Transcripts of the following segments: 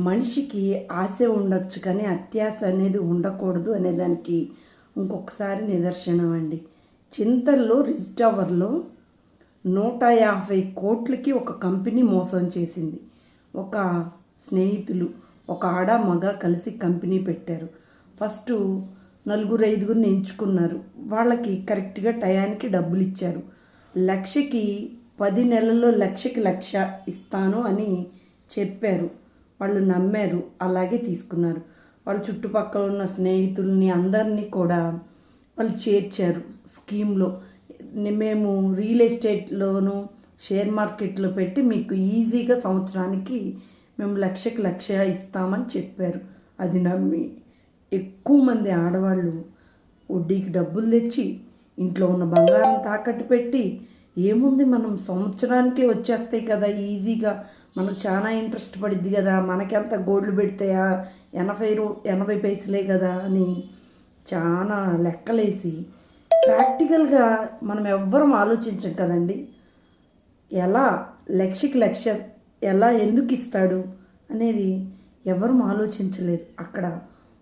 మనిషికి ఆశ ఉండొచ్చు కానీ అత్యాశ అనేది ఉండకూడదు అనేదానికి ఇంకొకసారి నిదర్శనం అండి. చింతల్లో రిజ్ టవర్లో 150 కోట్లకి ఒక కంపెనీ మోసం చేసింది. ఒక స్నేహితులు ఒక ఆడ మగ కలిసి కంపెనీ పెట్టారు. ఫస్ట్ 4-5 ఎంచుకున్నారు. వాళ్ళకి కరెక్ట్గా టయానికి డబ్బులు ఇచ్చారు. లక్షకి 10 నెలల్లో లక్షకి 1,00,000 ఇస్తాను అని చెప్పారు. వాళ్ళు నమ్మారు, అలాగే తీసుకున్నారు. వాళ్ళ చుట్టుపక్కల ఉన్న స్నేహితుల్ని అందరినీ కూడా వాళ్ళు చేర్చారు స్కీమ్లో. మేము రియల్ ఎస్టేట్లోను షేర్ మార్కెట్లో పెట్టి మీకు ఈజీగా సంవత్సరానికి మేము 1,00,000 ఇస్తామని చెప్పారు. అది నమ్మి ఎక్కువ మంది ఆడవాళ్ళు వడ్డీకి డబ్బులు తెచ్చి ఇంట్లో ఉన్న బంగారం తాకట్టు పెట్టి, ఏముంది మనం సంవత్సరానికే వచ్చేస్తాయి కదా ఈజీగా, మనకు చాలా ఇంట్రెస్ట్ పడిద్ది కదా, మనకెంత గోల్డ్ పెడితే 80 పైసలే కదా అని చాలా లెక్కలేసి ప్రాక్టికల్గా మనం ఎవ్వరం ఆలోచించం కదండి. ఎలా 1,00,000 ఎలా ఎందుకు ఇస్తాడు అనేది ఎవరు ఆలోచించలేదు. అక్కడ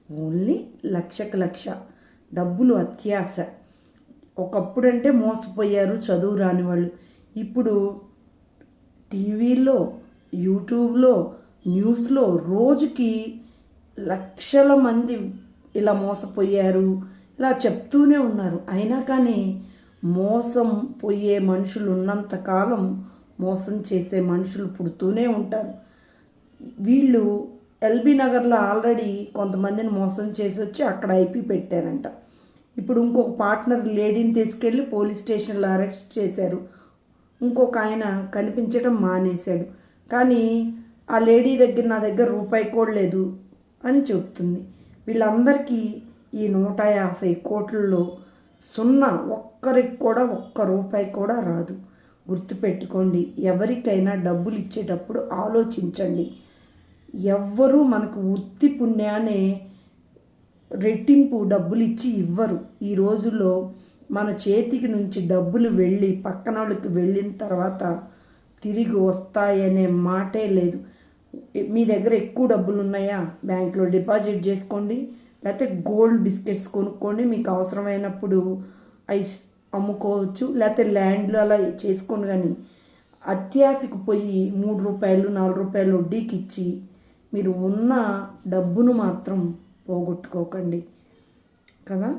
ఓన్లీ 1,00,000 డబ్బులు అత్యాశ. ఒకప్పుడంటే మోసపోయారు చదువు రాని వాళ్ళు. ఇప్పుడు టీవీలో, యూట్యూబ్లో, న్యూస్లో రోజుకి లక్షల మంది ఇలా మోసపోయారు ఇలా చెప్తూనే ఉన్నారు. అయినా కానీ మోసం పోయే మనుషులు ఉన్నంతకాలం మోసం చేసే మనుషులు పుడుతూనే ఉంటారు. వీళ్ళు ఎల్బీ నగర్లో ఆల్రెడీ కొంతమందిని మోసం చేసి వచ్చి అక్కడ ఐపీ పెట్టారంట. ఇప్పుడు ఇంకొక పార్ట్నర్ లేడీని తీసుకెళ్ళి పోలీస్ స్టేషన్లో అరెస్ట్ చేశారు. ఇంకొక ఆయన కనిపించడం మానేశాడు. కానీ ఆ లేడీ దగ్గర నా దగ్గర రూపాయి కూడా లేదు అని చెప్తుంది. వీళ్ళందరికీ ఈ 150 కోట్లలో సున్నా, ఒక్కరికి కూడా ఒక్క రూపాయి కూడా రాదు. గుర్తుపెట్టుకోండి, ఎవరికైనా డబ్బులు ఇచ్చేటప్పుడు ఆలోచించండి. ఎవ్వరూ మనకు ఉత్తి పుణ్యానే రెట్టింపు డబ్బులు ఇచ్చి ఇవ్వరు. ఈ రోజుల్లో మన చేతికి నుంచి డబ్బులు వెళ్ళి పక్కన వాళ్ళకి వెళ్ళిన తర్వాత తిరిగి వస్తాయనే మాటే లేదు. మీ దగ్గర ఎక్కువ డబ్బులు ఉన్నాయా, బ్యాంక్లో డిపాజిట్ చేసుకోండి, లేకపోతే గోల్డ్ బిస్కెట్స్ కొనుక్కోండి. మీకు అవసరమైనప్పుడు అవి అమ్ముకోవచ్చు, లేకపోతే ల్యాండ్లు అలా చేసుకోండి. కానీ అత్యాశకు పోయి 3 రూపాయలు 4 రూపాయలు వడ్డీకి ఇచ్చి మీరు ఉన్న డబ్బును మాత్రం పోగొట్టుకోకండి కదా.